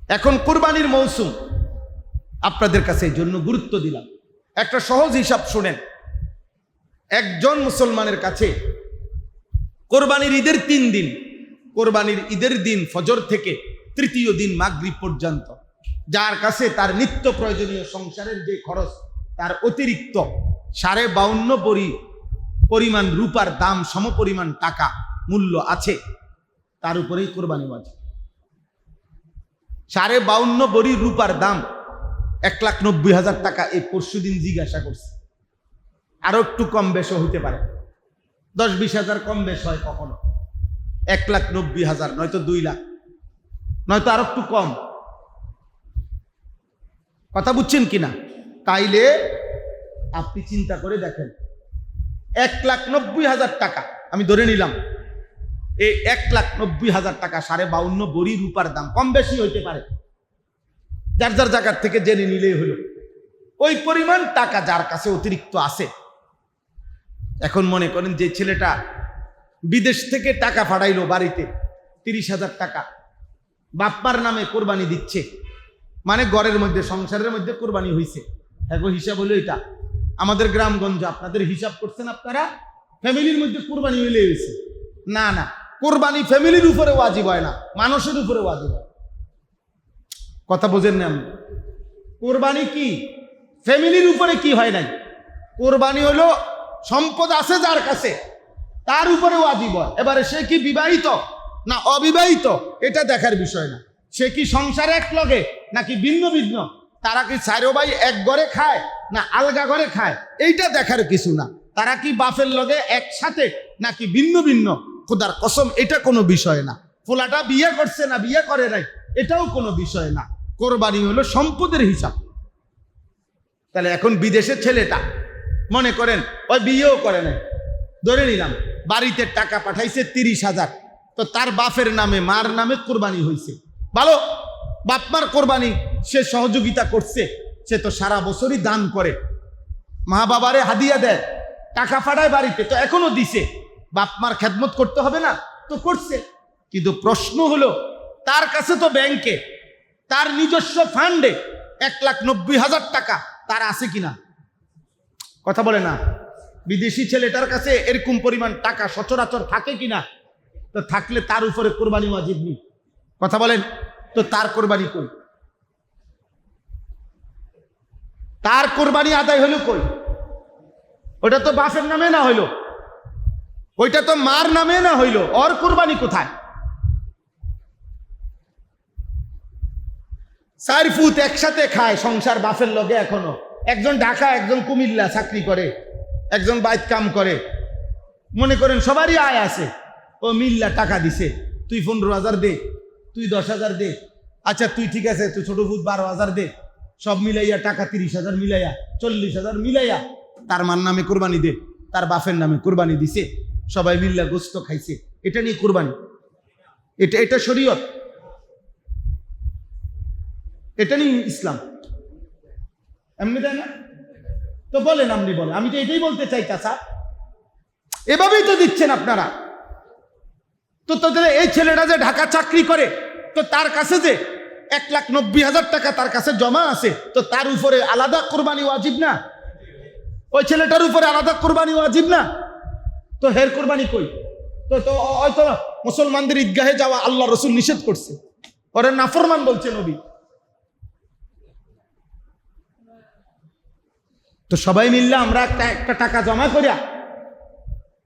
এখন কুরবানির মৌসুম, আপনাদের কাছে এই জন্য গুরুত্ব দিলাম। একটা সহজ হিসাব শুনেন। একজন মুসলমানের কাছে কোরবানির ঈদের 3 দিন, কোরবানির ঈদের দিন ফজর থেকে তৃতীয় দিন মাগরিব পর্যন্ত, যার কাছে তার নিত্য প্রয়োজনীয় সংসারের যে খরচ তার অতিরিক্ত 52.5 পরিমাণ রূপার দাম সমপরিমাণ টাকা মূল্য আছে, তার উপরেই কোরবানি ওয়াজিব। 52.5 ভরি রূপার দাম 1,90,000 টাকা। এই পরশুদিন জিজ্ঞাসা করছে, আরো একটু কম বেশও হইতে পারে, 10-20 হাজার কম বেশ হয় কখনো, 1,90,000 নয়তো 2 লাখ, নয়তো আরো একটু কম। কথা বুঝছেন কিনা? তাইলে আপনি চিন্তা করে দেখেন, 1,90,000 টাকা আমি ধরে নিলাম, এই 1,90,000 টাকা 52.5 ভরি রূপার দাম, কম বেশি হইতে পারে, যার যার জায়গার থেকে জেনে নিলেই হলো। ওই পরিমাণ টাকা যার কাছে অতিরিক্ত আছে, এখন মনে করেন যে ছেলেটা বিদেশ থেকে টাকা পাঠাইলো বাড়িতে 30,000 টাকা, বাপ্পার নামে কোরবানি দিচ্ছে, মানে ঘরের মধ্যে সংসারের মধ্যে কোরবানি হয়েছে। হ্যাঁ, হিসাব হলো এটা। আমাদের গ্রামগঞ্জ আপনাদের হিসাব করছেন আপনারা, ফ্যামিলির মধ্যে কোরবানি হইলে হয়েছে। না না, কোরবানি ফ্যামিলির উপরে ওয়াজিব হয় না, মানুষের উপরে ওয়াজিব হয়। কথা বোঝেন না? আমি কোরবানি কি ফ্যামিলির উপরে কি হয় নাই, কোরবানি হলো সম্পদ আছে যার কাছে তার উপরে ওয়াজিব হয়। এবারে সে কি বিবাহিত না অবিবাহিত এটা দেখার বিষয় না, সে কি সংসারে এক লগে নাকি ভিন্ন ভিন্ন, তারা কি চারো ভাই এক ঘরে খায় না আলগা ঘরে খায় এইটা দেখার কিছু না, তারা কি বাপের লগে একসাথে নাকি ভিন্ন ভিন্ন, খোদার কসম এটা কোনো বিষয় না। ফোলাটা বিয়ে করছে না বিয়ে করে নাই এটাও কোনো বিষয় না। কোরবানি হলো সম্পদের হিসাব। তাহলে এখন বিদেশের ছেলেটা মনে করেন ওই বিয়েও করে নাই, ধরে নিলাম বাড়িতে টাকা পাঠাইছে 30,000, তো তার বাপের নামে মার নামে কোরবানি হয়েছে, ভালো, বাপ মার কোরবানি সে সহযোগিতা করছে, সে তো সারা বছরই দান করে, মা বাবারে হাদিয়া দেয়, টাকা পাঠায় বাড়িতে, তো এখনো দিছে, বাপ মার খেদমত করতে হবে না, তো করছে। কিন্তু প্রশ্ন হলো তার কাছে তো ব্যাংকে তার নিজস্ব ফান্ডে 1,90,000 টাকা তার আছে কিনা? কথা বলে না। বিদেশি ছেলেটার কাছে এরকম পরিমাণ টাকা সচরাচর থাকে কিনা? তো থাকলে তার উপরে কোরবানি ওয়াজিব নেই। কথা বলেন তো, তার কোরবানি কই? তার কোরবানি আদায় হলো কই? ওটা তো বাপের নামে না হইলো, ওইটা তো মার নামে না হইলো, ওর কোরবানি কোথায়? 4 ফুট একসাথে খায় সংসার বাপের লগে, এখনো একজন ঢাকা একজন কুমিল্লা চাকরি করে, একজন বাইত কাম করে, মনে করেন সবারই আয় আছে, ও মিল্লা টাকা দিছে, তুই 15,000 দে, তুই 10,000 দে, আচ্ছা তুই ঠিক আছে তুই ছোট ফুট 12,000 দে, সব মিলাইয়া টাকা 30,000 মিলাইয়া 40,000 মিলাইয়া তার মার নামে কোরবানি দে, তার বাপের নামে কোরবানি দিছে, সবাই মিল্লা গোস্ত খাইছে, এটা নিয়ে কোরবানি? এটা শরীয়ত? এটা নিয়ে ইসলাম? এমনি দেয় না তো বলেন, আপনি বলেন, আমি তো এটাই বলতে চাই। চাচা এভাবেই তো দিচ্ছেন আপনারা। তো তোদের এই ছেলেটা যে ঢাকা চাকরি করে, তো তার কাছে যে 1,90,000 টাকা তার কাছে জমা আছে, তো তার উপরে আলাদা কোরবানি ওয়াজিব না? ওই ছেলেটার উপরে আলাদা কোরবানি ওয়াজিব না? তো হের কোরবানি কই? তো হয়তো মুসলমানদের ঈদগাহে যাওয়া আল্লাহ রসুল নিষেধ করছে, ওরা নাফরমান বলছে নবী। তো সবাই মিললে আমরা একটা টাকা জমা করিয়া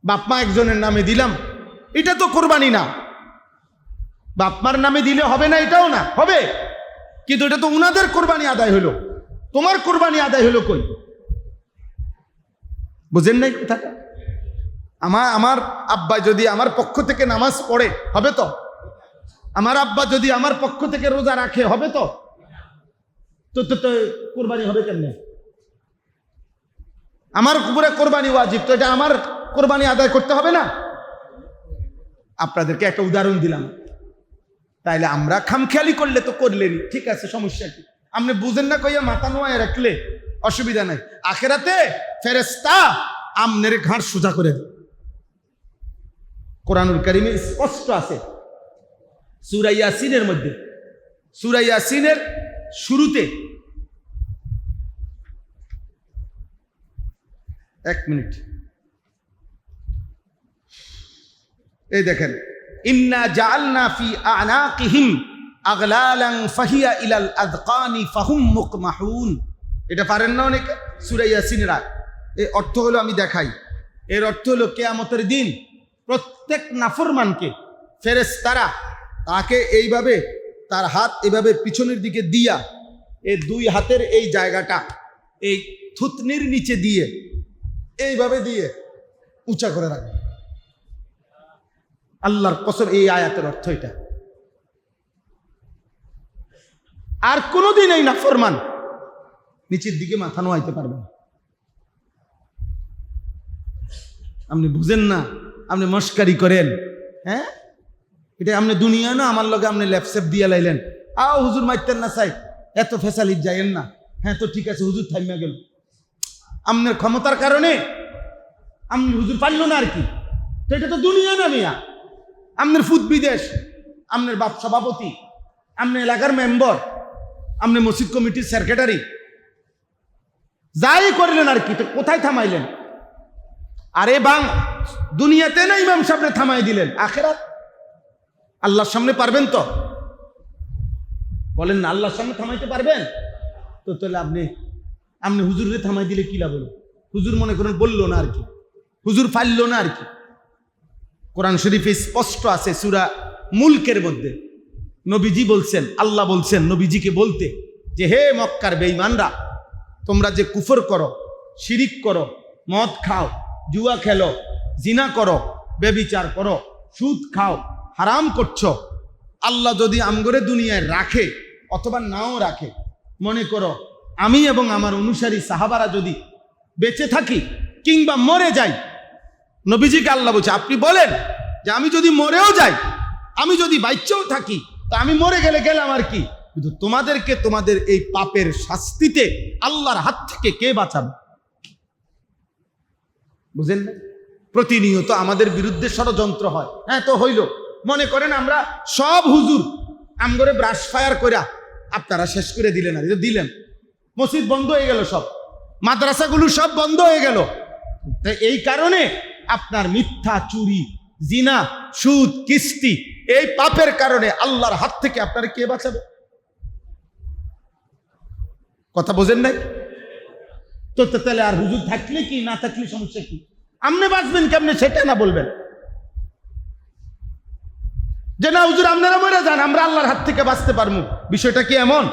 বাপমা একজনের নামে দিলাম, এটা তো কোরবানি না। বাপমার নামে দিলে হবে না, এটাও না, হবে, কিন্তু এটা তো উনাদের কোরবানি আদায় হলো, তোমার কোরবানি আদায় হলো কই? বুঝেন নাই কথাটা? আমার আব্বা যদি আমার পক্ষ থেকে নামাজ পড়ে হবে তো, আমার আব্বা যদি আমার পক্ষ থেকে রোজা রাখে হবে তো, তো কোরবানি হবে কেমনে? আমার উপরে কোরবানি ওয়াজিব, তো এটা আমার কোরবানি আদায় করতে হবে না? আপনাদেরকে একটা উদাহরণ দিলাম, তাইলে আমরা খামখেয়ালি করলে তো করলেনি, ঠিক আছে, সমস্যা কি? আপনি বুঝেন না কইয়া মাথা নোয়ায় রাখলে অসুবিধা নাই, আখেরাতে ফেরেশতা আমনের ঘাড় সোজা করে দেয়। কোরআনুল কারীমে স্পষ্ট আছে, সূরা ইয়াসিনের মধ্যে সূরা ইয়াসিনের শুরুতে, এক মিনিট, এই দেখেন, ইন্না জাআলনা ফি আনাকিহিম আগলালান ফাহিয়া ইলাল আযকানি ফাহুম মুকমাহুন। এটা পারেন না অনেকে? সূরা ইয়াসিনের আয়াত। এই অর্থ হলো, আমি দেখাই, এর অর্থ হলো কিয়ামতের দিন প্রত্যেক নাফরমানকে ফেরেশতারা তাকে এইভাবে, তার হাত এভাবে পিছনের দিকে দিয়া, এই দুই হাতের এই জায়গাটা এই থুতনির নিচে দিয়ে এইভাবে দিয়ে উঁচা করে রাখবে। আল্লাহর কসম, এই আয়াতের অর্থ এটা। আর কোনোদিন এই নাফরমান নিচের দিকে মাথা নোয়াইতে পারবে না। আপনি বুঝেন না, আপনি মস্কারি করেন, হ্যাঁ, এটা আপনি দুনিয়া না, আমার লগে আপনি ল্যাপসেপ দিয়ে লাইলেন, হুজুর মাইতেন না চাই, এত ফেসালিট যাইয়েন না, হ্যাঁ তো ঠিক আছে, হুজুর থাইমা গেল। আপনার ক্ষমতার কারণে আপনি হুজুর পারল না আর কি, তো এটা তো দুনিয়া না মিয়া। আপনার ফুট বিদেশ, আপনার বাপ সভাপতি, আপনি এলাকার মেম্বার, আপনি মসজিদ কমিটির সেক্রেটারি, যাই করলেন আর কি, তো কোথায় থামাইলেন? আরে বাং, দুনিয়াতে না ইমাম সামনে থামাই দিলেন, আখেরাত আল্লাহর সামনে পারবেন তো? বলেন না, আল্লাহর সামনে থামাইতে পারবেন তো? তাহলে আপনি হুজুরে থামাই দিলে কি লাভ হলো? হুজুর মনে করেন বললো না আর কি, হুজুর ফাইল না আর কি। কোরআন শরীফে স্পষ্ট আছে, সূরা মুলকের মধ্যে নবীজি বলছেন, আল্লাহ বলছেন নবীজিকে বলতে, যে হে মক্কার বেঈমানরা, তোমরা যে কুফর করো, শিরিক করো, মদ খাও, জুয়া খেলো, জিনা করো, ব্যভিচার করো, সুদ খাও, হারাম করছো, আল্লাহ যদি আমগরে দুনিয়ায় রাখে অথবা নাও রাখে, মনে করো আমি এবং আমার অনুসারী সাহাবারা যদি বেঁচে থাকি কিংবা মরে যাই, নবীজিকে আল্লাহ বলছে আপনি বলেন যে আমি যদি মরেও যাই, আমি যদি বাঁচেও থাকি, তা আমি মরে গেলে গেলাম আর কি, কিন্তু তোমাদেরকে তোমাদের এই পাপের শাস্তিতে আল্লাহর হাত থেকে কে বাঁচাবে? বুঝেন না? প্রতিনিয়ত আমাদের বিরুদ্ধে ষড়যন্ত্র হয়। হ্যাঁ তো হইল, মনে করেন আমরা সব হুজুর আমগরে ব্রাশ ফায়ার কইরা আপনারা শেষ করে দিলেন, আর দিলেন, মসজিদ বন্ধ হয়ে গেল, সব মাদ্রাসাগুলো সব বন্ধ হয়ে গেল। এই কারণে আপনার মিথ্যা, চুরি, জিনা, সুদ, কিস্তি, এই পাপের কারণে আল্লাহর হাত থেকে আপনারা কে বাঁচাবে? কথা বোঝেন নাই তো? তাহলে আর হুজুর থাকলে কি, না থাকলে সমস্যা কি? আপনি বাঁচবেন কেমনে সেটা না বলবেন যে না হুজুর আপনারা মরে যান, আমরা আল্লাহর হাত থেকে বাঁচতে পারবো। বিষয়টা কি এমন?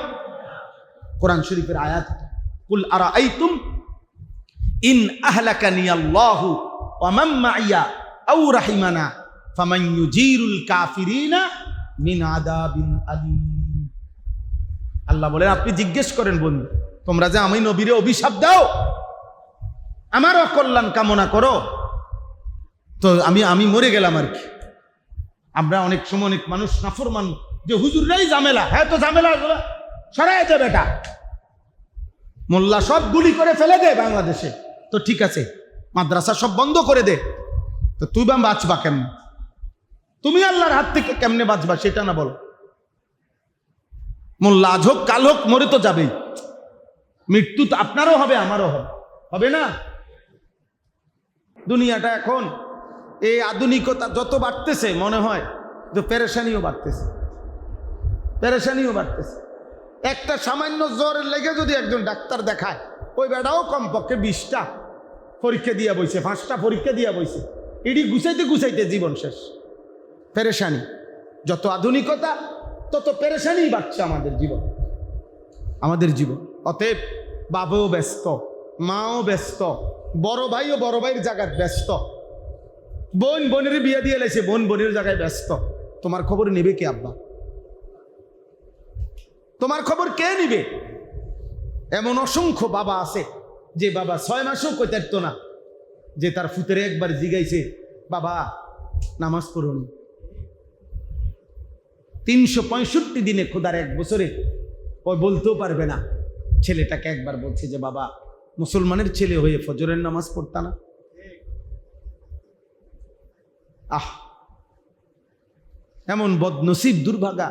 কোরআন শরীফের আয়াত, কুল আরাআইতুম ইন আহলাকানি আল্লাহু ওয়া মান মাইয়া আও রাহিমানা ফামান ইউজিরুল কাফিরিনা মিন আযাবিন আলীম। আল্লাহ বলেন আপনি জিজ্ঞেস করেন বন্ধু, তোমরা যে আমি নবীরে অভিশাপ দাও, আমার অকল্যাণ কামনা করো, তো আমি মরে গেলাম আর কি। আমরা অনেক সময় অনেক মানুষ নাফরমান, যে হুজুররাই ঝামেলা, হ্যাঁ তো ঝামেলা সরাই দে বেটা, মোল্লা সব গুলি করে ফেলে দে বাংলাদেশে, তো ঠিক আছে মাদ্রাসা সব বন্ধ করে দে, তো তুই বা বাঁচবা কেমনে? তুমি আল্লাহর হাত থেকে কেমনে বাঁচবা সেটা না বলো। মোল্লা আজ হোক কাল হোক মরে তো যাবেই, মৃত্যু তো আপনারও হবে আমারও হবে না? দুনিয়াটা এখন এই আধুনিকতা যত বাড়তেছে, মনে হয় যে পেরেশানিও বাড়তেছে। একটা সামান্য জ্বরের লেগে যদি একজন ডাক্তার দেখায়, ওই বেটাও কমপক্ষে 20টা পরীক্ষা দিয়া বইছে, 5টা পরীক্ষা দিয়া বইছে, এটি গুছাইতে জীবন শেষ। পেরেশানি, যত আধুনিকতা তত পেরেশানি বাড়ছে আমাদের জীবন। অতএব বাবাও ব্যস্ত, মাও ব্যস্ত, বড় ভাইও বড় ভাইয়ের জায়গায় ব্যস্ত, বোন বোনের বিয়ে দিয়ে লাইছে, বোন বোনের জায়গায় ব্যস্ত। তোমার খবর নেবে কে আব্বা? তোমার খবর কে নিবে? এমন অসংখ্য বাবা আছে যে বাবা 6 মাসও কইতে পারতো না, যে তার ফুতেরে একবার জিগাইছে বাবা নামাজ পড়ুন, 365 দিনে খোদার 1 বছরে ওই বলতেও পারবে না। ছেলেটাকে একবার বলছে যে বাবা মুসলমানের ছেলে হয়ে ফজরের নামাজ পড়তা না? এমন বদনসিব দুর্ভাগা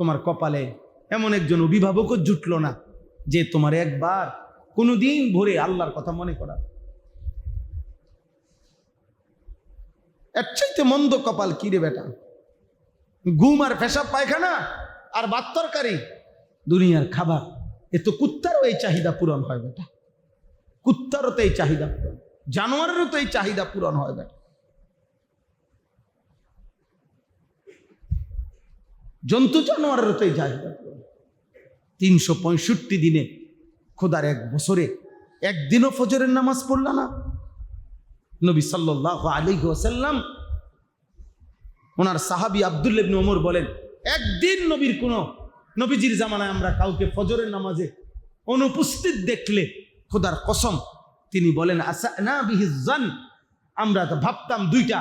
তোমার কপালে এমন একজন অভিভাবকও জুটলো না যে তোমার একবার কোনোদিন ভোরে আল্লাহর কথা মনে করা। এর চাইতে মন্দ কপাল কি রে বেটা? ঘুম আর পেশাব পায়খানা আর ভাত তরকারি দুনিয়ার খাবার। এ তো কুত্তারও এই চাহিদা পূরণ হয় বেটা, কুত্তারও তো এই চাহিদা পূরণ, জানোয়ারেরও তো এই চাহিদা পূরণ হয় বেটা। জন্তু জানোয়ারেরও তো এই চাহিদা পূরণ। 365 দিনে খোদার এক বছরে একদিনও ফজরের নামাজ পড়লা না? নবী সাল্লাল্লাহু আলাইহি ওয়াসাল্লাম ওনার সাহাবী আব্দুল্লাহ ইবনে ওমর বলেন, একদিন নবীজির জামানায় আমরা কাউকে ফজরের নামাজে অনুপস্থিত দেখলে খোদার কসম তিনি বলেন আসানা বিহিজ জান, আমরা তো ভাবতাম দুইটা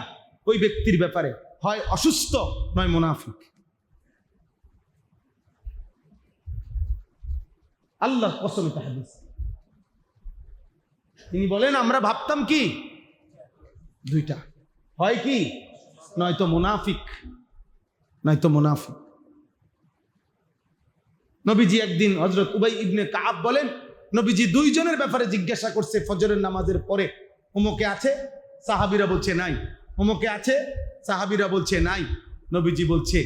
ওই ব্যক্তির ব্যাপারে, হয় অসুস্থ নয় মুনাফিক। আল্লাহর কসম, এটা হাদিস। তিনি বলেন আমরা ভাবতাম কি দুইটা, হয় কি নয়তো মুনাফিক, নয়তো মুনাফিক। নবীজি একদিন হযরত উবাই ইবনে কাব বলেন, নবীজি দুইজনের ব্যাপারে জিজ্ঞাসা করছে ফজরের নামাজের পরে, ওমকে আছে? সাহাবীরা বলছে নাই। ওমকে আছে? সাহাবীরা বলছে নাই। নবীজি বলছে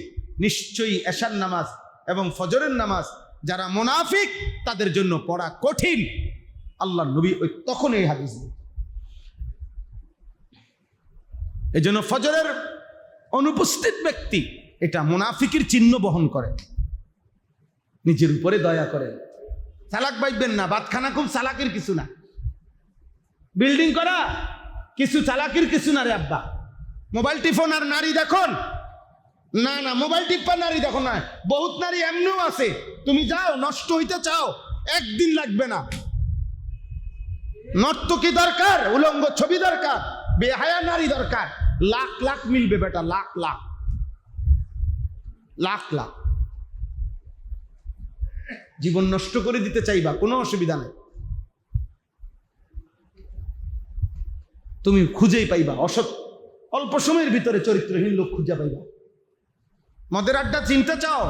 নিশ্চয়ই এশার নামাজ এবং ফজরের নামাজ যারা মুনাফিক তাদের জন্য পড়া কঠিন। আল্লাহ নবী ওই তখন এই হাদিস। এই জন্য ফজরের অনুপস্থিত ব্যক্তি এটা মুনাফিকের চিহ্ন বহন করে। নিজের উপরে দয়া করে, চালাক বাইবেন না। বাতখানা খুব চালাকির কিছু না, বিল্ডিং করা কিছু চালাকির কিছু না রে আব্বা। মোবাইল টিফোন আর নারী দেখুন না, না মোবাইল টিপা নারী দেখো না। বহুত নারী এমনিও আছে, তুমি যাও নষ্ট হইতে চাও, একদিন লাগবে না। নর্তকী দরকার, উলঙ্গ ছবি দরকার, বেহায়া নারী দরকার, লাখ লাখ মিলবে বেটা, লাখ লাখ লাখ লাখ। জীবন নষ্ট করে দিতে চাইবা, কোনো অসুবিধা নেই, তুমি খুঁজেই পাইবা। অল্প সময়ের ভিতরে চরিত্রহীন লোক খুঁজে পাইবা। মদের আড্ডা চিনতে চাও,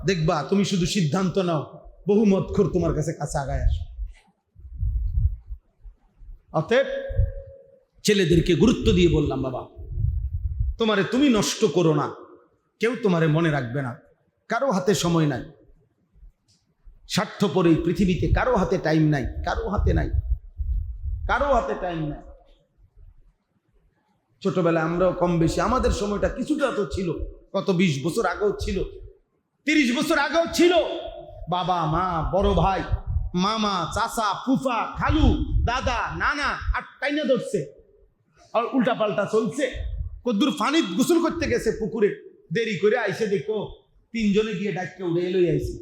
দেখবা তুমি শুধু সিদ্ধান্ত নাও, বহু মদখোর তোমার কাছে আগায় আসে। অতএব ছেলেদেরকে গুরুত্ব দিয়ে বললাম, বাবা তুমি নষ্ট করো না, কেউ তোমারে মনে রাখবে না, কারো হাতে সময় নাই, স্বার্থপর এই পৃথিবীতে কারো হাতে টাইম নাই, কারো হাতে নাই, কারো হাতে টাইম নাই। ছোটবেলায় আমরাও কম বেশি আমাদের সময়টা কিছুটা তো ছিল, কত 20 বছর আগেও ছিল, 30 বছর আগেও ছিল। বাবা মা বড় ভাই মামা চাচা ফুফা খালু দাদা নানা আর টাইনা ধরছে, আর উল্টা পাল্টা চলছে। কদ্দুর ফানি গোসল করতে গেছে পুকুরে, দেরি করে আইসে দেখো 3 জনে গিয়ে ডাকতে উড়ে এলোই আইসে।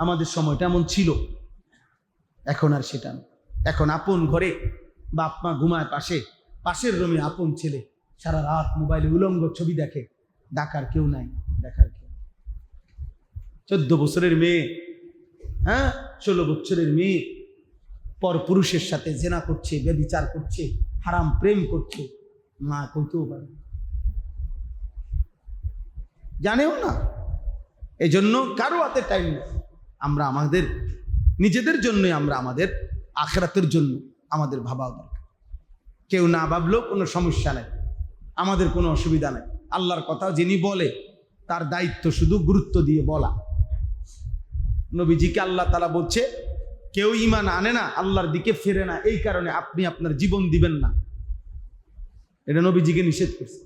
আমাদের সময়টা এমন ছিল, এখন আর সেটা না। এখন আপন ঘরে বাপ মা ঘুমায় পাশের রুমে আপন ছেলে সারা রাত মোবাইলে উলঙ্গ ছবি দেখে, ডাকার কেউ নাই, দেখার কেউ। 14 বছরের মেয়ে, 16 বছরের মেয়ে পর পুরুষের সাথে জেনা করছে, ব্যভিচার করছে, হারাম প্রেম করছে, মা কইতেও পারে, জানেও না। এই জন্য কারো হাতে টাইম নেই। আমরা আমাদের নিজেদের জন্যই, আমরা আমাদের আখিরাতের জন্য আমাদের ভাবা দরকার। কেউ না ভাবলেও কোনো সমস্যা নাই, আমাদের কোনো অসুবিধা নাই। আল্লাহর কথা যিনি বলে তার দায়িত্ব শুধু গুরুত্ব দিয়ে বলা। নবীজিকে আল্লাহ তাআলা বলছে কেউ ঈমান আনে না, আল্লাহর দিকে ফিরে না, এই কারণে আপনি আপনার জীবন দিবেন না। এটা নবীজিকে নিষেধ করছে।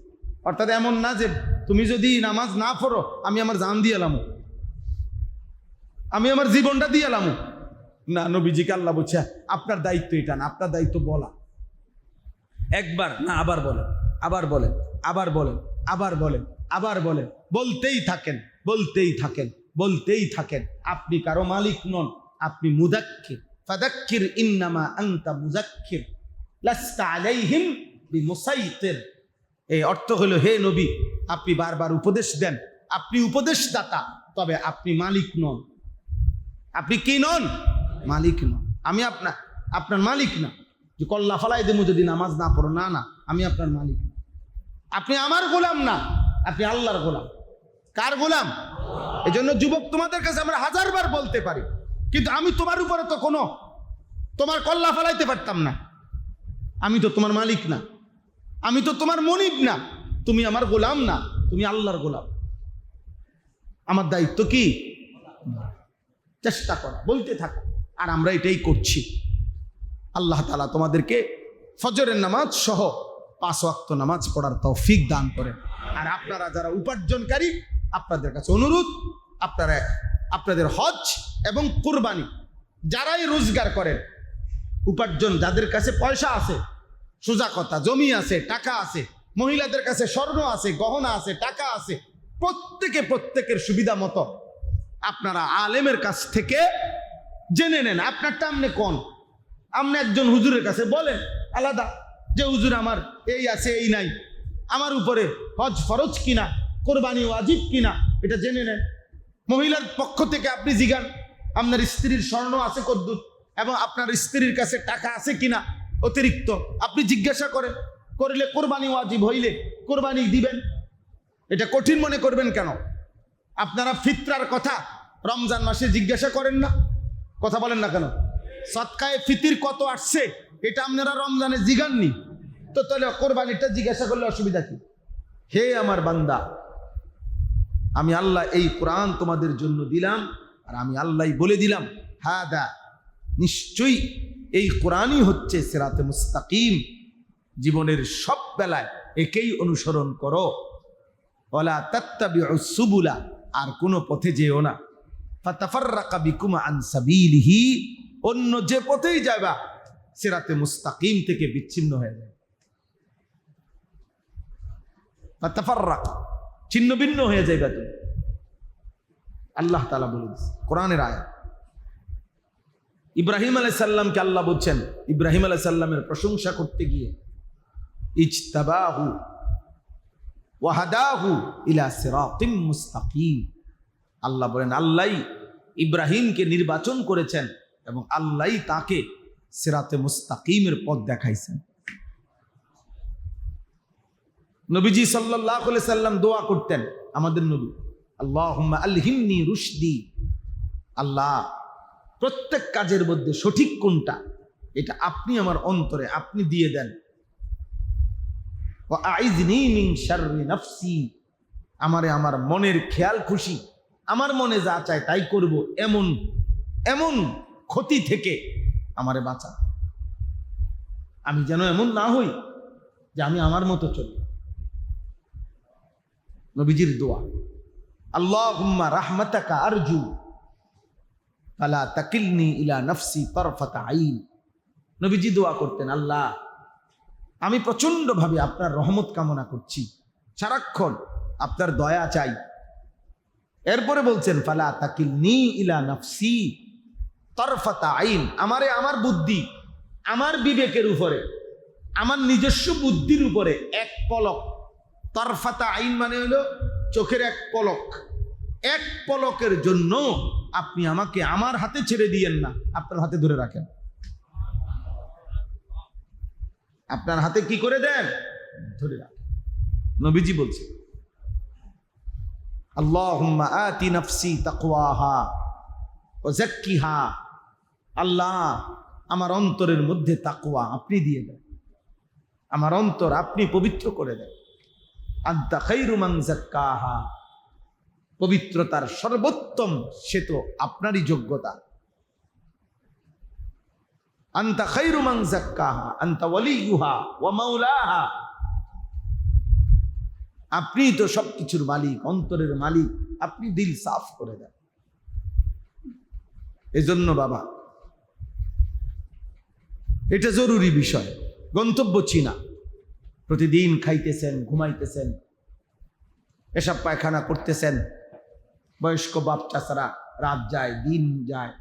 অর্থাৎ এমন না যে তুমি যদি নামাজ না পড়ো আমি আমার জান দিয়ে এলাম, আমি আমার জীবনটা দিয়ে এলাম না। নবীজিকে আল্লাহ বলছে আপনার দায়িত্ব এটা না, আপনার দায়িত্ব বলা। একবার না, আবার বলেন, আবার বলেন, আবার বলেন, আবার বলেন, আবার বলেন, বলতেই থাকেন, বলতেই থাকেন, বলতেই থাকেন। আপনি কারো মালিক নন, আপনি মুযাক্কির। ফাযাক্কির ইন্নামা আনতা মুযাক্কির লাস্তা আলাইহিম বিমুসাইতির। এই অর্থ হলো, হে নবী আপনি বারবার উপদেশ দেন, আপনি উপদেশদাতা, তবে আপনি মালিক নন। আপনি কি নন? মালিক নন। আমি আপনার মালিক না যে কল্লা ফালাই দেবো যদি নামাজ না পড়ো, না না, আমি আপনার মালিক না। আপনি আমার গোলাম না, আপনি আল্লাহর গোলাম। কার গোলাম? এই জন্য যুবক, তোমাদের কাছে আমরা হাজারবার বলতে পারি, কিন্তু আমি তোমার উপরে তো কোনো তোমার কল্লা ফেলাইতে পারতাম না। আমি তো তোমার মালিক না, আমি তো তোমার মনিব না, তুমি আমার গোলাম না, তুমি আল্লাহর গোলাম। আমার দায়িত্ব কি? চেষ্টা করা, বলতে থাকো, আর আমরা এটাই করছি। আল্লাহ তাআলা তোমাদেরকে ফজরের নামাজ সহ 5 ওয়াক্ত নামাজ পড়ার তৌফিক দান করেন। আর আপনারা যারা উপার্জনকারী, আপনাদের কাছে অনুরোধ, আপনারা আপনাদের হজ এবং কুরবানি যারাই রোজগার করেন, উপার্জন, যাদের কাছে পয়সা আছে, সোজা কথা, জমি আছে, টাকা আছে, মহিলাদের কাছে স্বর্ণ আছে, গহনা আছে, টাকা আছে, প্রত্যেকের সুবিধা মতো আপনারা আলেমের কাছ থেকে জেনে নেন। আপনারটা আপনি কোন, আপনি একজন হুজুরের কাছে বলেন আলাদা যে হুজুর আমার এই আছে এই নাই, আমার উপরে হজ ফরজ কিনা, কোরবানি ওয়াজিব কিনা, এটা জেনে নেন। মহিলার পক্ষ থেকে আপনি জিজ্ঞান আপনার স্ত্রীর স্বর্ণ আছে কদ্দুর, এবং আপনার স্ত্রীর কাছে টাকা আছে কিনা অতিরিক্ত, আপনি জিজ্ঞাসা করেন। করলে কোরবানি ওয়াজিব হইলে কোরবানি দিবেন। এটা কঠিন মনে করবেন কেন? আপনারা ফিতরার কথা রমজান মাসে জিজ্ঞাসা করেন না? কথা বলেন না কেন? সদকায়ে ফিতির কত আসছে এটা আপনারা রমজানে জিগাননি, তো তাহলে কোরবানিটা জিজ্ঞাসা করলে অসুবিধা কি? হে আমার বান্দা, আমি আল্লাহ এই কোরআন তোমাদের জন্য দিলাম, আর আমি আল্লাহই বলে দিলাম, হাদা, নিশ্চয়ই এই কোরআনই হচ্ছে সিরাতে মুস্তাকিম। জীবনের সব বেলায় একেই অনুসরণ করো। ওয়ালা তাত্তাবিউস সুবুলা, আর কোনো পথে যেও না। ফাতাফাররাকা বিকুম আন সাবিলিহি, অন্য যে পথেই যাবা সিরাতে মুস্তাকিম থেকে বিচ্ছিন্ন হয়ে যাবে। ফাতাফাররাকা, ছিন্ন ভিন্ন হয়ে যাবে তুমি। আল্লাহ তাআলা বলে দিয়েছে কোরআনের আয়াত। ইব্রাহিম আলাইহিস সালামকে আল্লাহ বলছেন, ইব্রাহিম আলাইহিস সালামের প্রশংসা করতে গিয়ে, ইজতাবাহু ওয়া হাদাহু ইলা সিরাতিম মুস্তাকিম। আল্লাহ বলেন, আল্লাহই ইব্রাহিমকে নির্বাচন করেছেন এবং আল্লাহই তাকে সিরাতে মুস্তাকিমের পথ দেখাইছেন। নবীজি সাল্লাল্লাহু আলাইহি সাল্লাম দোয়া করতেন, আমাদের নবী, আল্লাহুম্মা আলহিমনি রুশদি, আল্লাহ প্রত্যেক কাজের মধ্যে সঠিক কোনটা এটা আপনি আমার অন্তরে আপনি দিয়ে দেন। ওয়া আইজনি মিন শাররি নাফসি, আমারে আমার মনের খেয়াল খুশি, আমার মনে যা চায় তাই করব, এমন এমন ক্ষতি থেকে আমারে বাঁচা। আমি যেন এমন না হই যে আমি আমার মতো চলি। নবীজির দোয়া, আল্লাহুম্মা রাহমাতাকা আরজু ফালা তাকিলনি ইলা নাফসি তারফাতা আইন। নবীজি দোয়া করতেন, আল্লাহ আমি প্রচন্ডভাবে আপনার রহমত কামনা করছি, সারাক্ষণ আপনার দয়া চাই। এরপরে বলছেন, ফালা তাকিলনি ইলা নাফসি তারফাতা আইন, আমারে আমার বুদ্ধি, আমার বিবেকের উপরে, আমার নিজস্ব বুদ্ধির উপরে এক পলক, তারফাতা আইন মানে হলো চোখের এক পলক, এক পলকের জন্য আপনি আমাকে আমার হাতে ছেড়ে দিয়েন না, আপনার হাতে ধরে রাখেন। আপনার হাতে কি করে দেন? ধরে রাখেন। নবীজি বলছে, আল্লাহুম্মা আতি নাফসি তাকওয়াহা ওয়া যাক্কিহা, আল্লাহ আমার অন্তরের মধ্যে তাকওয়া আপনি দিয়ে দেন, আমার অন্তর আপনি পবিত্র করে দেন। আনতা খায়রু মান যাক্কাহা, পবিত্রতার সর্বোত্তম সে তো আপনারই যোগ্যতা। আনতা খায়রু মান যাক্কাহা আনতা ওয়ালিয়ুহা ওয়া মাওলাহা, আপনি তো সবকিছুর মালিক, অন্তরের মালিক, আপনি দিল সাফ করে দেন। এজন্য বাবা, এটা জরুরি বিষয়। গন্তব্য চিনা, প্রতিদিন খাইতেছেন, ঘুমাইতেছেন, এসব পায়খানা করতেছেন, বয়স্ক বাপ চাচারা রাত যায়, দিন যায়,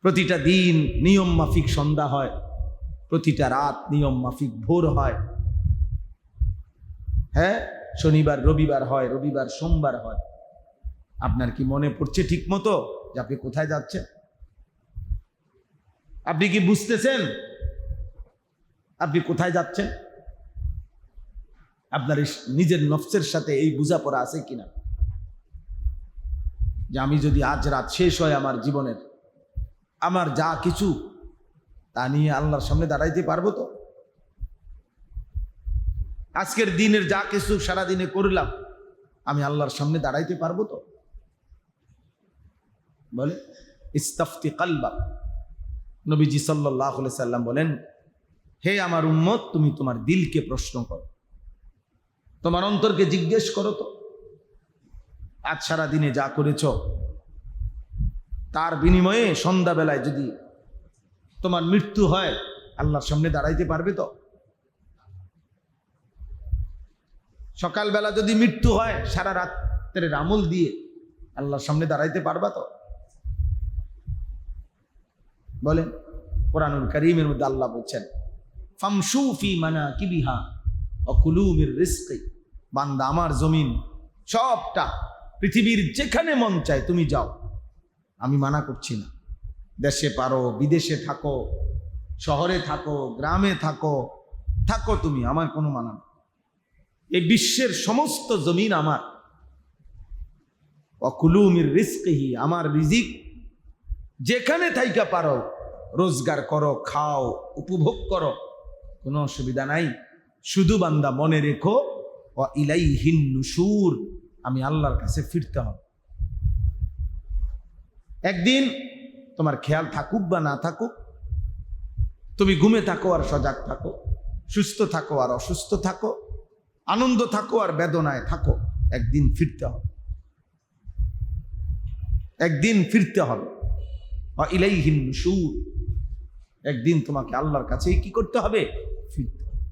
প্রতিটা দিন নিয়ম মাফিক সন্ধ্যা হয়, প্রতিটা রাত নিয়ম মাফিক ভোর হয়। হ্যাঁ, শনিবার রবিবার হয়, রবিবার সোমবার হয়। আপনার কি মনে পড়ছে ঠিক মতো যে আপনি কোথায় যাচ্ছেন? আপনি কি বুঝতেছেন আপনি কোথায় যাচ্ছেন? আপনার নিজের নফসের সাথে এই বোঝাপড়া আছে কিনা? যে আমি যদি আজ রাত শেষ হয় আমার জীবনের, আমার যা কিছু তা নিয়ে আল্লাহর সামনে দাঁড়াইতে পারবো তো? আজকের দিনের যা কিছু সারাদিনে করলাম আমি আল্লাহর সামনে দাঁড়াইতে পারবো তো? বলে ইস্তাফতি কালবা। নবীজি সাল্লাল্লাহু আলাইহি সাল্লাম বলেন, হে আমার উম্মত, তুমি তোমার দিলকে প্রশ্ন করো, তোমার অন্তরকে জিজ্ঞেস করো তো, আজ সারা দিনে যা করেছ তার বিনিময়ে সন্ধ্যাবেলায় যদি তোমার মৃত্যু হয় আল্লাহর সামনে দাঁড়াইতে পারবে তো? সকালবেলা যদি মৃত্যু হয় সারা রাতের আমল দিয়ে আল্লাহর সামনে দাঁড়াইতে পারবা তো? বলেন, কোরআনুল কারীমের মধ্যে আল্লাহ বলছেন, ফামশু ফি মানাকিবিহা ওয়া কুলু মির রিজকি। বান্দা, আমার জমিন সবটা, পৃথিবীর যেখানে মন চায় তুমি যাও, আমি মানা করছি না। দেশে পারো, বিদেশে থাকো, শহরে থাকো, গ্রামে থাকো, থাকো তুমি, আমার কোনো মানা নেই। এই বিশ্বের সমস্ত জমিন আমার। ওয়া কুলু মির রিজকিহি, আমার রিজিক যেখানে থাইকা পারো রোজগার করো, খাও, উপভোগ করো, কোনো অসুবিধা নাই। শুধু বান্দা মনে রেখো, ওয়া ইলাইহিন নুশুর, আমি আল্লাহর কাছে ফিরতে হবে। একদিন তোমার খেয়াল থাকুক বা না থাকুক, তুমি ঘুমে থাকো আর সজাগ থাকো, সুস্থ থাকো আর অসুস্থ থাকো, আনন্দ থাকো আর বেদনায় থাকো, একদিন ফিরতে হবে, একদিন ফিরতে হবে। ওয়া ইলাইহিন নুশুর, একদিন তোমাকে আল্লাহর কাছেই কি করতে হবে? ফিরতে হবে।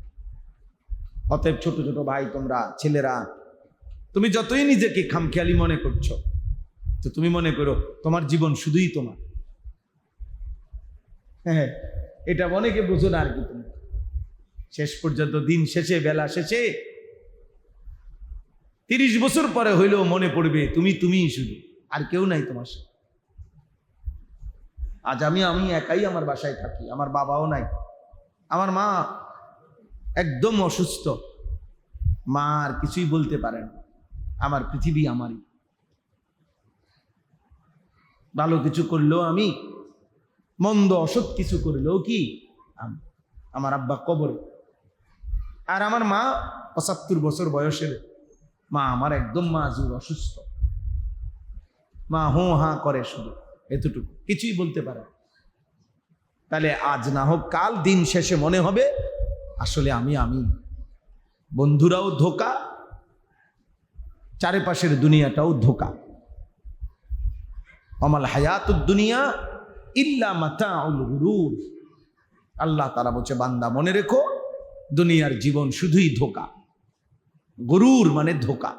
অতএব ছোট ছোট ভাই, তোমরা ছেলেরা, তুমি যতই নিজেকে খামখেয়ালি মনে করছো, তো তুমি মনে করো তোমার জীবন শুধুই তোমার। হ্যাঁ, এটা অনেকে বোঝো না আর কি। তুমি শেষ পর্যন্ত দিন শেষে, বেলা শেষে 30 বছর পরে হইলেও মনে পড়বে তুমিই শুধু, আর কেউ নাই তোমার সাথে। আজ আমি একাই আমার বাসায় থাকি, আমার বাবাও নাই, আমার মা একদম অসুস্থ, মা আর কিছুই বলতে পারেন। আমার পৃথিবী আমারই। ভালো কিছু করলেও আমি, মন্দ অসৎ কিছু করলেও কি আমি। আমার আব্বা কবরে, আর আমার মা 75 বছর বয়সের মা, আমার একদম মাজুর, অসুস্থ। মা হো হা করে শুধু, এতটুকু, কিছুই বলতে পারে। তাহলে আজ না হোক কাল দিন শেষে মনে হবে আসলে আমি। বন্ধুরাও ধোঁকা, চারিপাশের দুনিয়াটাও ধোঁকা। আমাল হায়াতুদ দুনিয়া ইল্লা মাতাউল গুরুর। আল্লাহ তাআলা বলছে, বান্দা মনে রেখো, দুনিয়ার জীবন শুধুই ধোঁকা। গুরুর মানে ধোঁকা।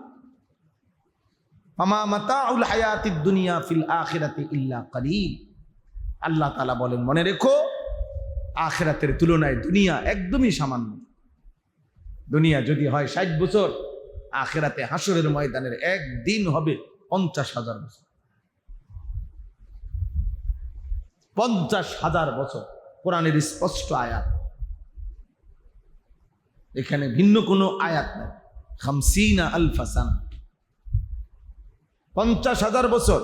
আমা মাতাউল হায়াতিদ দুনিয়া ফিল আখিরাতি ইল্লা কালিল। আল্লাহ তাআলা বলেন, মনে রেখো, আখিরাতের তুলনায় দুনিয়া একদমই সামান্য। দুনিয়া যদি হয় 60 বছর, আখিরাতে হাসরের ময়দানের একদিন হবে 50,000 বছর। 50,000 বছর, কোরআনের স্পষ্ট আয়াত, এখানে ভিন্ন কোনো আয়াত নাই। 50 আলফা সানা, 50,000 বছর।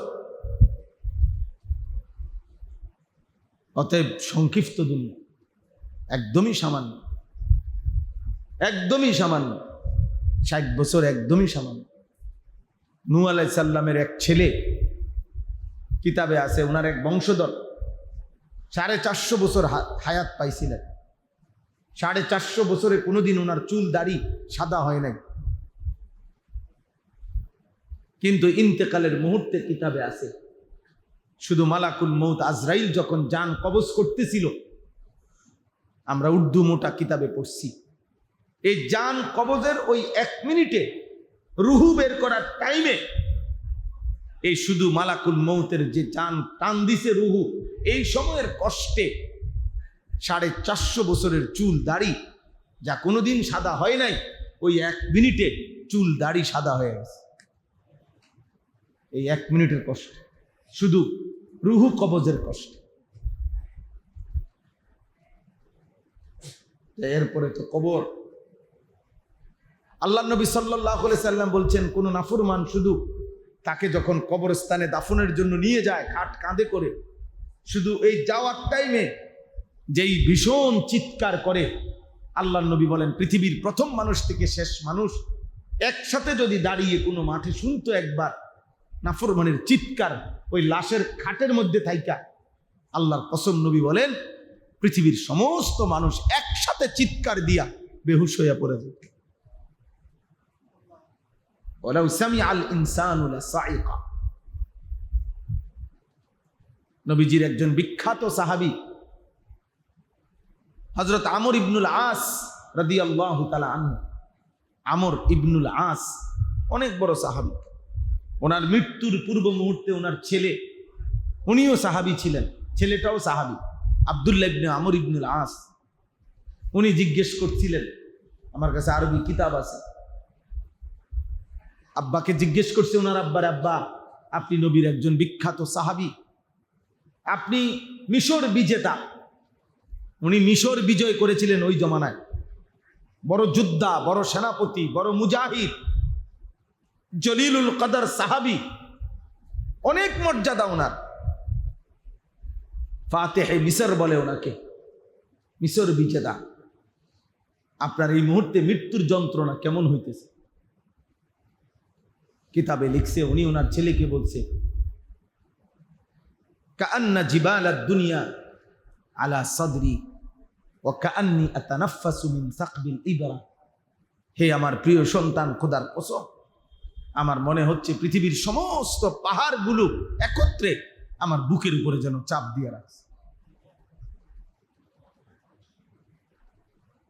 অতএব সংক্ষিপ্ত দুনিয়া, একদমই সামান্য, একদমই সামান্য। 60 বছর একদমই সামান্য। নূহ আলাইহিস সালামের এক ছেলে, কিতাবে আছে, ওনার এক বংশধর 450 বছর হায়াত পাইছিলেন। 450 বছরে কোনোদিন ওনার চুল দাড়ি সাদা হয় নাই, কিন্তু ইন্তেকালের মুহূর্তে কিতাবে আছে, শুধু মালাকুল মউত আজরাইল যখন জান কবজ করতেছিল, আমরা উর্দু মোটা কিতাবে পড়ছি, এই জান কবজের ওই 1 মিনিটে, রুহু বের করার টাইমে, এই শুধু মালাকুল মউতের যে জান টান দিছে রুহু, এই সময়ের কষ্টে 450 বছরের চুল দাড়ি যা কোনোদিন সাদা হয় নাই, ওই 1 মিনিটে চুল দাড়ি সাদা হয়ে গেছে। এই 1 মিনিটের কষ্ট, শুধু রুহু কবজের কষ্ট। এরপরে তো কবর। আল্লাহ নবী সাল্লাল্লাহু আলাইহি সাল্লাম বলছেন, কোন নাফরমান শুধু তাকে যখন কবরস্থানে দাফনের জন্য নিয়ে যায় খাট কাঁধে করে, শুধু এই যাওয়ার টাইমে যেই ভীষণ চিৎকার করে, আল্লাহর নবী বলেন পৃথিবীর প্রথম মানুষ থেকে শেষ মানুষ একসাথে যদি দাঁড়িয়ে কোনো মাঠে শুনতো একবার নাফরমানের চিৎকার ওই লাশের খাটের মধ্যে থাইকা, আল্লাহর কসম নবী বলেন পৃথিবীর সমস্ত মানুষ একসাথে চিৎকার দিয়া বেহুশ হইয়া পড়ে যেত। ওয়ালাউ সামিআল ইনসানু লাসাইকা। নবীজির একজন বিখ্যাত সাহাবী হযরত আমর ইবনুল আস রাদিয়াল্লাহু তাআলা আনহু। আমর ইবনুল আস অনেক বড় সাহাবী। ওনার মৃত্যুর পূর্ব মুহূর্তে ওনার ছেলে, উনিও সাহাবী ছিলেন, ছেলেটাও সাহাবী, আব্দুল্লাহ ইবনে আমর ইবনুল আস। উনি জিজ্ঞেস করছিলেন, আমার কাছে আরবি কিতাব আছে, আব্বাকে জিজ্ঞেস করছে ওনার আব্বার, আব্বা আপনি নবীর একজন বিখ্যাত সাহাবী, আপনি মিশর বিজেতা। উনি মিশর বিজয় করেছিলেন ওই জমানায়, বড় যোদ্ধা, বড় সেনাপতি, বড় মুজাহিদ, জলিলুল কদর সাহাবী, অনেক মর্যাদা ওনার। ফাতেহে মিসর বলে ওনাকে, মিশর বিজেতা। আপনার এই মুহূর্তে মৃত্যুর যন্ত্রণা কেমন হইতেছে? কিতাবে লিখছে, উনি ওনার ছেলেকে বলছে, কাআন্না জিবালাদ দুনিয়া আলা সাদরি ওয়া কাআন্নি আতানাফাসু মিন সাকবিল ইবরা। হে আমার প্রিয় সন্তান, খোদার কসম আমার মনে হচ্ছে পৃথিবীর সমস্ত পাহাড়গুলো একত্রে আমার বুকের উপরে যেন চাপ দিয়ে রাখছে,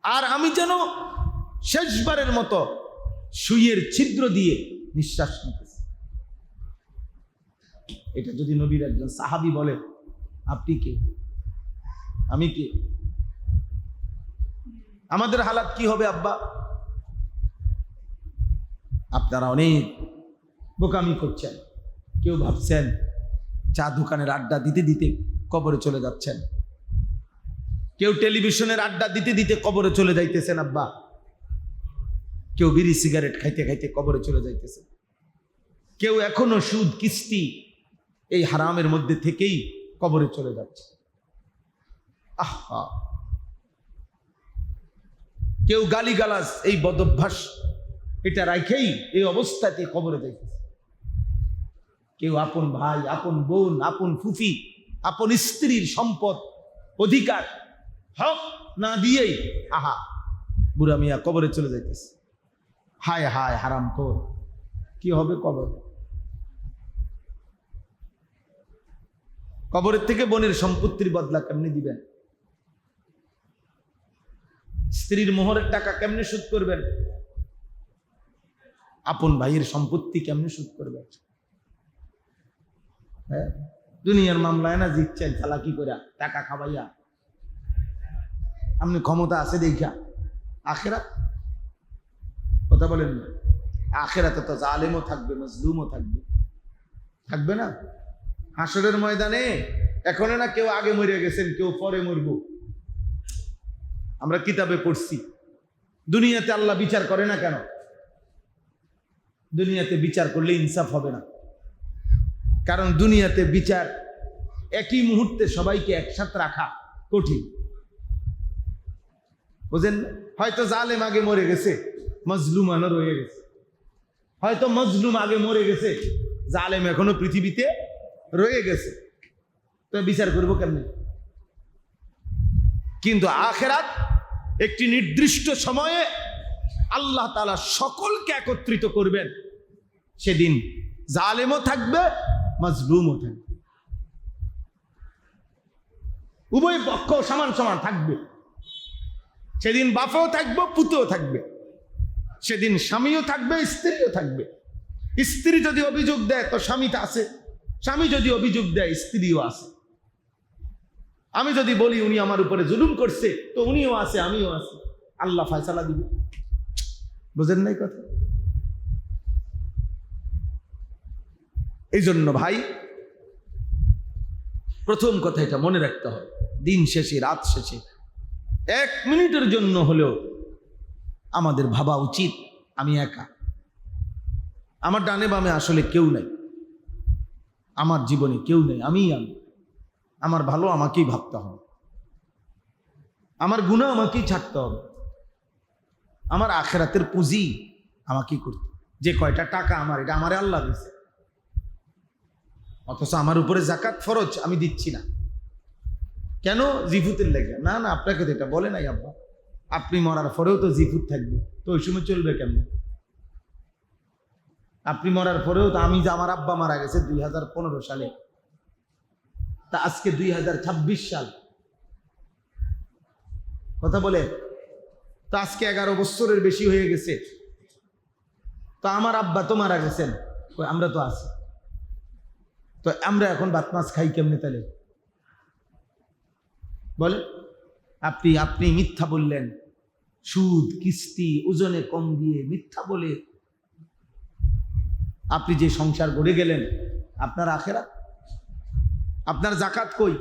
আর আমি যেন শেষবারের মতো সুইয়ের ছিদ্র দিয়ে নিঃশ্বাস নিতেছি। এটা যদি নবীর একজন সাহাবী বলে, আপনি কে, আমি কে? আমাদের হালাত কি হবে আব্বা? আপনারা অনেক বোকামি করছেন। কেউ ভাবছেন চা দোকানের আড্ডা দিতে দিতে কবরে চলে যাচ্ছেন, কেউ টেলিভিশনের আড্ডা দিতে দিতে কবরে চলে যাইতেছেন আব্বা, কেউ বিড়ি সিগারেট খাইতে খাইতে কবরে চলে যাইতেছে, কেউ এখনো সুদ কিস্তি এই হারামের মধ্যে থেকেই কবরে চলে যাচ্ছে। আহা, কেউ গালিগালাজ এই বদভ্যাস এটা রাখেই এই অবস্থাতে কবরে যাইতেছে। কেউ আপন ভাই, আপন বোন, আপন ফুফি, আপন স্ত্রীর সম্পদ অধিকার হক না দিয়েই আহা বুড়া মিয়া কবরে চলে যাইতেছে। হায় হায় হারাম কর, কি হবে কবর? কবরের থেকে বোনের সম্পত্তির বদলা কেমনে দিবেন? স্ত্রীর মোহরের টাকা কেমনে শোধ করবেন? আপন ভাইয়ের সম্পত্তি কেমনে শোধ করবেন? হ্যাঁ, দুনিয়ার মামলায় না জিতছেন চালাকি করে টাকা খাবাইয়া, আপনি ক্ষমতা আছে দেখা। আখেরাত কথা বলেন না, আখেরাতে তো জালেমও থাকবে, মজলুমও থাকবে, থাকবে না? হাসরের ময়দানে এখনো না কেউ আগে মরে গেছেন, কেউ পরে মরব। আমরা কিতাবে পড়ছি দুনিয়াতে আল্লাহ বিচার করে না কেন? দুনিয়াতে বিচার করলে ইনসাফ হবে না, কারণ দুনিয়াতে বিচার একই মুহূর্তে সবাইকে একসাথে রাখা কঠিন, বুঝেন? হয়তো জালেম আগে মরে গেছে, মজলুম আনো রয়ে গেছে, হয়তো মজলুম আগে মরে গেছে, জালেম এখনো পৃথিবীতে রয়ে গেছে, তো বিচার করবো কেমনে? কিন্তু আখিরাত একটি নির্দিষ্ট সময়ে আল্লাহ তাআলা সকলকে একত্রিত করবেন। সেদিন জালেমও থাকবে, মজলুমও থাকবে, উভয় পক্ষ সমান সমান থাকবে। সেদিন বাপও থাকবে, পুতেও থাকবে, সেদিন স্বামীও থাকবে, স্ত্রীও থাকবে। স্ত্রী যদি অভিযোগ দেয় তো স্বামীটা আছে, স্বামী যদি অভিযোগ দেয় স্ত্রীও আছে। আমি যদি বলি উনি আমার উপরে জুলুম করছে তো উনিও আছে, আমিও আছি, আল্লাহ ফয়সালা দিবে। বুঝেন নাই কথা? এই জন্য ভাই প্রথম কথা এটা মনে রাখতে হবে, দিন শেষে রাত শেষে এক মিনিটের জন্য হলেও আমাদের ভাবা উচিত আমি একা, আমার ডানে বামে আসলে কেউ নাই। আমার জীবনে কেউ নেই, আমিই আমি। আমার ভালো আমাকেই ভাবতে হবে, আমার গুনাহ আমাকেই ছাড়তে হবে, আমার আখিরাতের পুঁজি আমাকেই করতে। যে কয়টা টাকা আমার, এটা আমারে আল্লাহ দিয়েছে, অথচ আমার উপরে যাকাত ফরজ, আমি দিচ্ছি না। কেন? জিফুতের লেগে। না না, আপনাকে তো এটা বলে নাই আব্বা, আপনি মরার পরেও তো জিফুত থাকবে, তো ওই সময় চলবে কেমন? আপনি মরার পরেও তো, আমি যে, আমার আব্বা মারা গেছে 2015 সালে, তা আজকে 2026 সাল, কথা বলে তো আজকে 11 বছরের বেশি হয়ে গেছে। তো আমার আব্বা তো মারা গেছেন, আমরা তো আছি, তো আমরা এখন ভাত মাছ খাই কেমনে তাহলে? বলে আপনি মিথ্যা বললেন, সুদ কিস্তি ওজনে কম দিয়ে মিথ্যা বলে আপনি যে সংসার গড়ে গেলেন, আপনার আখেরাত, আপনার যাকাত কই?